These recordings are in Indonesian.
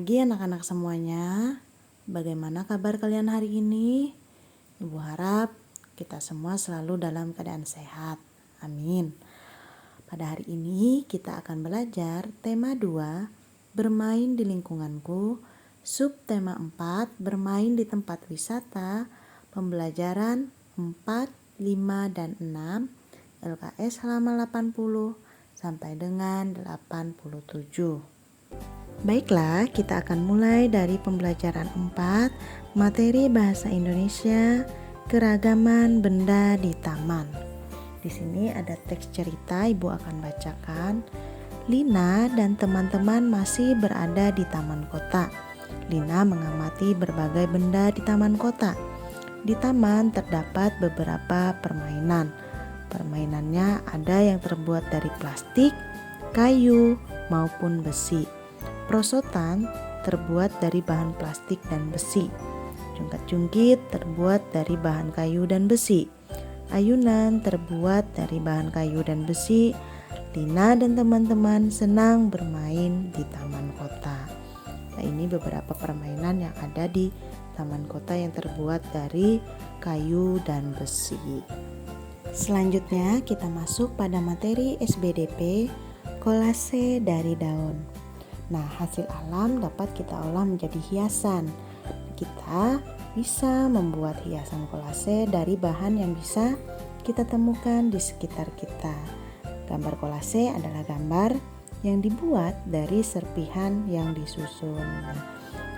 pagi anak-anak semuanya. Bagaimana kabar kalian hari ini? Ibu harap kita semua selalu dalam keadaan sehat. Amin. Pada hari ini kita akan belajar tema 2, bermain di lingkunganku, subtema 4, bermain di tempat wisata, pembelajaran 4, 5, dan 6, LKS halaman 80 sampai dengan 87. Baiklah, kita akan mulai dari pembelajaran 4, materi bahasa Indonesia, keragaman benda di taman. Di sini ada teks cerita, Ibu akan bacakan. Lina dan teman-teman masih berada di taman kota. Lina mengamati berbagai benda di taman kota. Di taman terdapat beberapa permainan. Permainannya ada yang terbuat dari plastik, kayu, maupun besi. Prosotan terbuat dari bahan plastik dan besi. Jungkat-jungkit terbuat dari bahan kayu dan besi. Ayunan terbuat dari bahan kayu dan besi. Lina dan teman-teman senang bermain di taman kota. Nah, ini beberapa permainan yang ada di taman kota yang terbuat dari kayu dan besi. Selanjutnya kita masuk pada materi SBDP, kolase dari daun. Nah, hasil alam dapat kita olah menjadi hiasan. Kita bisa membuat hiasan kolase dari bahan yang bisa kita temukan di sekitar kita. Gambar kolase adalah gambar yang dibuat dari serpihan yang disusun. Nah,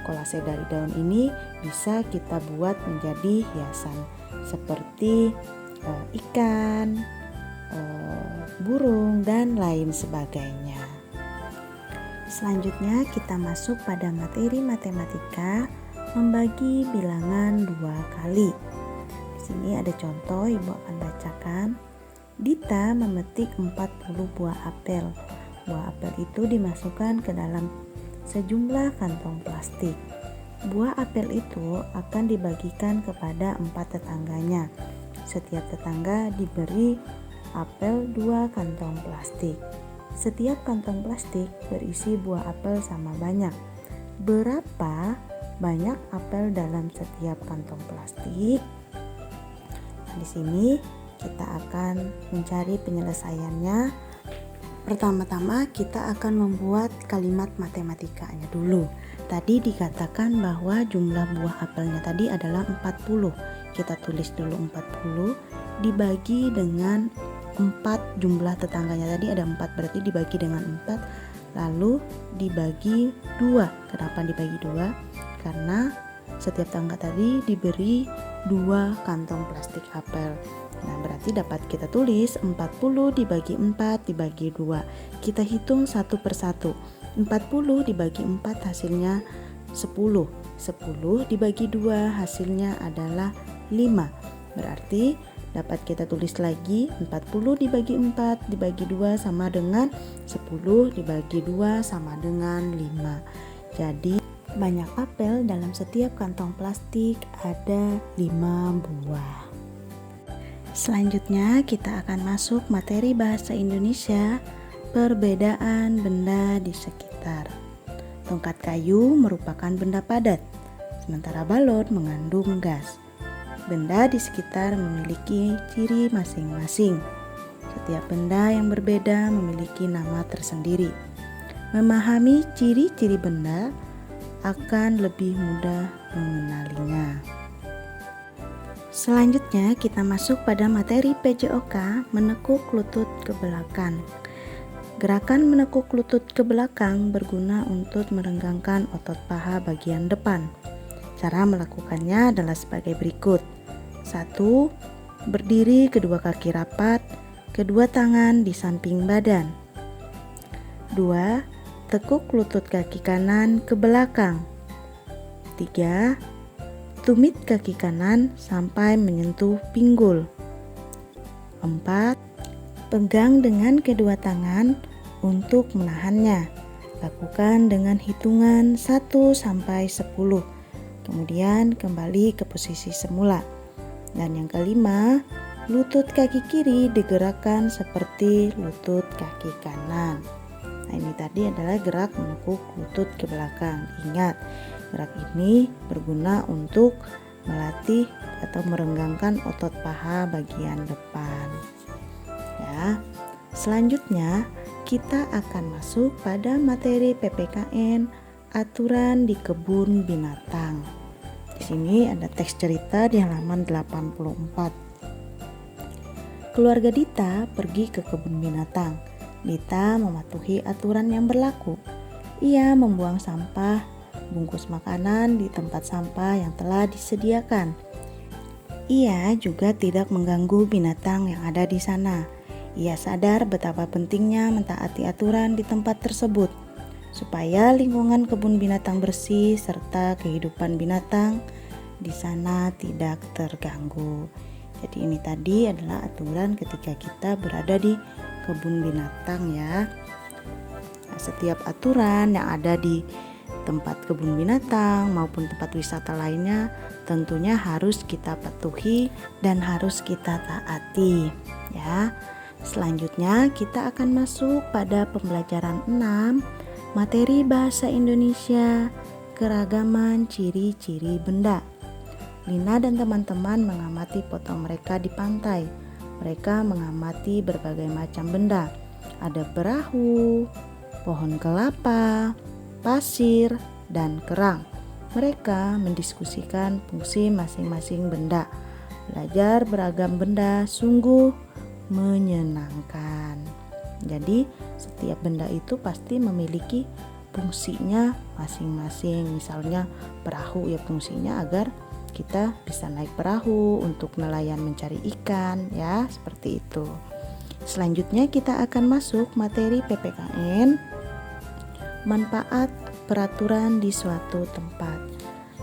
kolase dari daun ini bisa kita buat menjadi hiasan seperti ikan, burung, dan lain sebagainya. Selanjutnya kita masuk pada materi matematika, membagi bilangan 2 kali. Di sini ada contoh, Ibu akan bacakan. Dita memetik 40 buah apel. Buah apel itu dimasukkan ke dalam sejumlah kantong plastik. Buah apel itu akan dibagikan kepada 4 tetangganya. Setiap tetangga diberi apel 2 kantong plastik. Setiap kantong plastik berisi buah apel sama banyak. Berapa banyak apel dalam setiap kantong plastik? Nah, di sini kita akan mencari penyelesaiannya. Pertama-tama kita akan membuat kalimat matematikanya dulu. Tadi dikatakan bahwa jumlah buah apelnya tadi adalah 40. Kita tulis dulu 40 dibagi dengan 4, jumlah tetangganya tadi ada 4, berarti dibagi dengan 4 lalu dibagi 2. Kenapa dibagi 2? Karena setiap tetangga tadi diberi 2 kantong plastik apel. Nah, berarti dapat kita tulis 40 dibagi 4 dibagi 2. Kita hitung satu persatu. 40 dibagi 4 hasilnya 10. 10 dibagi 2 hasilnya adalah 5. Berarti dapat kita tulis lagi 40 dibagi 4 dibagi 2 sama dengan 10 dibagi 2 sama dengan 5. Jadi banyak apel dalam setiap kantong plastik ada 5 buah. Selanjutnya kita akan masuk materi bahasa Indonesia, perbedaan benda di sekitar. Tongkat kayu merupakan benda padat, sementara balon mengandung gas. Benda di sekitar memiliki ciri masing-masing. Setiap benda yang berbeda memiliki nama tersendiri. Memahami ciri-ciri benda akan lebih mudah mengenalinya. Selanjutnya kita masuk pada materi PJOK, menekuk lutut ke belakang. Gerakan menekuk lutut ke belakang berguna untuk merenggangkan otot paha bagian depan. Cara melakukannya adalah sebagai berikut. 1. Berdiri kedua kaki rapat, kedua tangan di samping badan. 2. Tekuk lutut kaki kanan ke belakang. 3. Tumit kaki kanan sampai menyentuh pinggul. 4. Pegang dengan kedua tangan untuk menahannya. Lakukan dengan hitungan 1 sampai 10. Kemudian kembali ke posisi semula. Dan yang kelima, lutut kaki kiri digerakkan seperti lutut kaki kanan. Nah, ini tadi adalah gerak menekuk lutut ke belakang. Ingat, gerak ini berguna untuk melatih atau merenggangkan otot paha bagian depan. Ya. Selanjutnya, kita akan masuk pada materi PPKN aturan di kebun binatang. Di sini ada teks cerita di halaman 84. Keluarga Dita pergi ke kebun binatang. Dita mematuhi aturan yang berlaku. Ia membuang sampah, bungkus makanan di tempat sampah yang telah disediakan. Ia juga tidak mengganggu binatang yang ada di sana. Ia sadar betapa pentingnya mentaati aturan di tempat tersebut, supaya lingkungan kebun binatang bersih serta kehidupan binatang di sana tidak terganggu. Jadi ini tadi adalah aturan ketika kita berada di kebun binatang ya. Nah, setiap aturan yang ada di tempat kebun binatang maupun tempat wisata lainnya tentunya harus kita patuhi dan harus kita taati ya. Selanjutnya kita akan masuk pada pembelajaran 6 materi bahasa Indonesia, keragaman ciri-ciri benda. Lina dan teman-teman mengamati foto mereka di pantai. Mereka mengamati berbagai macam benda. Ada perahu, pohon kelapa, pasir, dan kerang. Mereka mendiskusikan fungsi masing-masing benda. Belajar beragam benda sungguh menyenangkan. Jadi, setiap benda itu pasti memiliki fungsinya masing-masing. Misalnya perahu ya fungsinya agar kita bisa naik perahu untuk nelayan mencari ikan ya, seperti itu. Selanjutnya kita akan masuk materi PPKN manfaat peraturan di suatu tempat.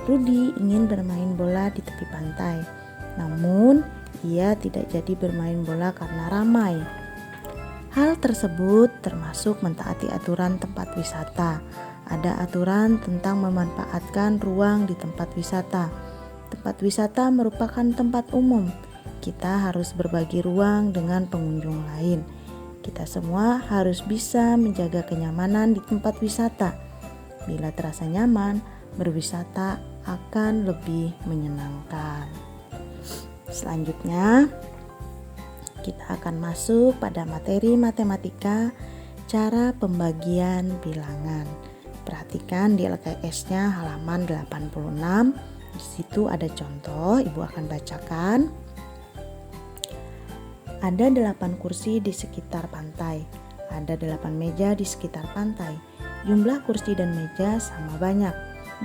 Rudi ingin bermain bola di tepi pantai, namun ia tidak jadi bermain bola karena ramai. Hal tersebut termasuk mentaati aturan tempat wisata. Ada aturan tentang memanfaatkan ruang di tempat wisata. Tempat wisata merupakan tempat umum. Kita harus berbagi ruang dengan pengunjung lain. Kita semua harus bisa menjaga kenyamanan di tempat wisata. Bila terasa nyaman, berwisata akan lebih menyenangkan. Selanjutnya, kita akan masuk pada materi matematika, cara pembagian bilangan. Perhatikan di LKS-nya halaman 86. Di situ ada contoh, Ibu akan bacakan. Ada 8 kursi di sekitar pantai. Ada 8 meja di sekitar pantai. Jumlah kursi dan meja sama banyak.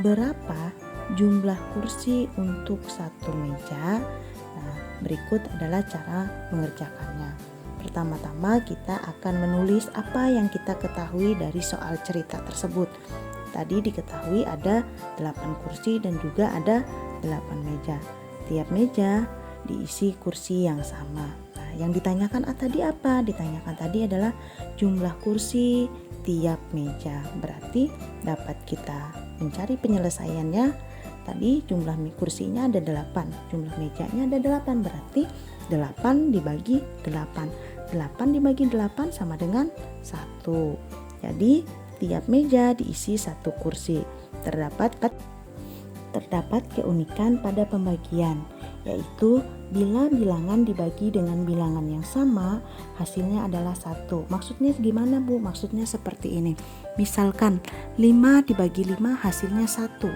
Berapa jumlah kursi untuk satu meja? Nah, berikut adalah cara mengerjakannya. Pertama-tama kita akan menulis apa yang kita ketahui dari soal cerita tersebut. Tadi diketahui ada 8 kursi dan juga ada 8 meja. Tiap meja diisi kursi yang sama. Nah, yang ditanyakan tadi apa? Ditanyakan tadi adalah jumlah kursi tiap meja. Berarti dapat kita mencari penyelesaiannya. Tadi jumlah kursinya ada 8, jumlah mejanya ada 8. Berarti 8 dibagi 8. 8 dibagi 8 sama dengan 1. Jadi tiap meja diisi 1 kursi. Terdapat keunikan pada pembagian, yaitu bila bilangan dibagi dengan bilangan yang sama, hasilnya adalah 1. Maksudnya gimana, Bu? Maksudnya seperti ini. Misalkan 5 dibagi 5 hasilnya 1.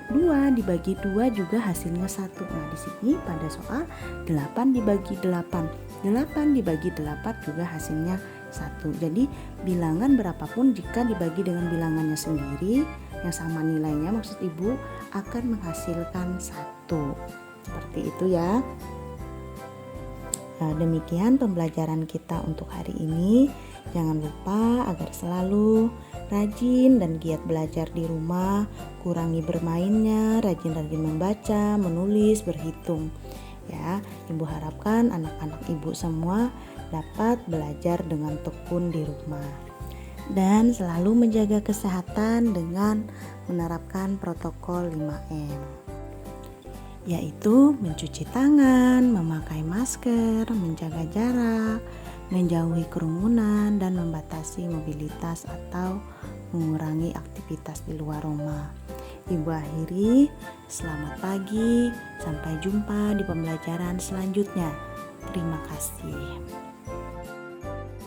2 dibagi 2 juga hasilnya 1. Nah, di sini pada soal 8 dibagi 8. 8 dibagi 8 juga hasilnya 1. Jadi bilangan berapapun jika dibagi dengan bilangannya sendiri yang sama nilainya, maksud Ibu akan menghasilkan 1. Seperti itu ya. Nah, demikian pembelajaran kita untuk hari ini. Jangan lupa agar selalu rajin dan giat belajar di rumah, kurangi bermainnya, rajin-rajin membaca, menulis, berhitung. Ya, Ibu harapkan anak-anak Ibu semua dapat belajar dengan tekun di rumah. Dan selalu menjaga kesehatan dengan menerapkan protokol 5M. Yaitu mencuci tangan, memakai masker, menjaga jarak, menjauhi kerumunan, dan membatasi mobilitas atau mengurangi aktivitas di luar rumah. Ibu akhiri, selamat pagi, sampai jumpa di pembelajaran selanjutnya. Terima kasih.